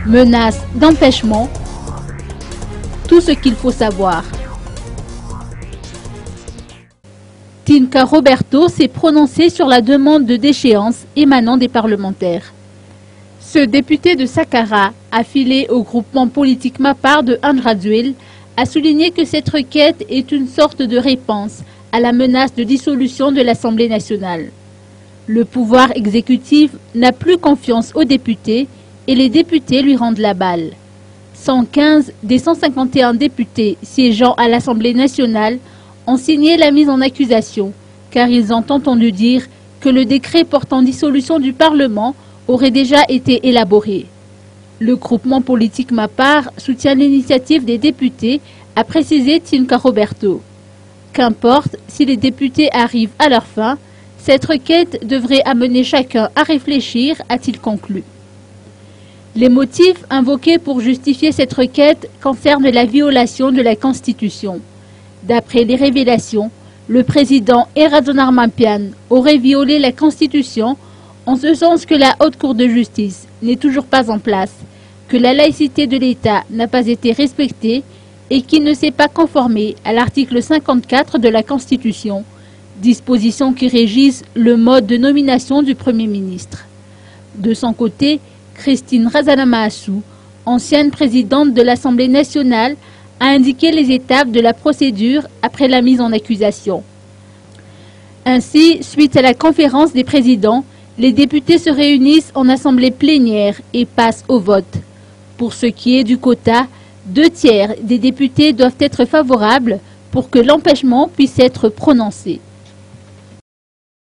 menaces d'empêchement, tout ce qu'il faut savoir. Tinka Roberto s'est prononcé sur la demande de déchéance émanant des parlementaires. Ce député de Saqqara, affilié au groupement politique Mapar de Andrazuil, a souligné que cette requête est une sorte de réponse à la menace de dissolution de l'Assemblée nationale. Le pouvoir exécutif n'a plus confiance aux députés et les députés lui rendent la balle. 115 des 151 députés siégeant à l'Assemblée nationale ont signé la mise en accusation, car ils ont entendu dire que le décret portant dissolution du Parlement aurait déjà été élaboré. Le groupement politique Mapar soutient l'initiative des députés, a précisé Tinka Roberto. Qu'importe si les députés arrivent à leur fin, cette requête devrait amener chacun à réfléchir, a-t-il conclu. Les motifs invoqués pour justifier cette requête concernent la violation de la Constitution. D'après les révélations, le président Eradjonar Mampian aurait violé la Constitution en ce sens que la Haute Cour de justice n'est toujours pas en place, que la laïcité de l'État n'a pas été respectée et qu'il ne s'est pas conformé à l'article 54 de la Constitution, dispositions qui régissent le mode de nomination du Premier ministre. De son côté, Christine Razanamaassou, ancienne présidente de l'Assemblée nationale, a indiqué les étapes de la procédure après la mise en accusation. Ainsi, suite à la conférence des présidents, les députés se réunissent en assemblée plénière et passent au vote. Pour ce qui est du quota, 2/3 des députés doivent être favorables pour que l'empêchement puisse être prononcé.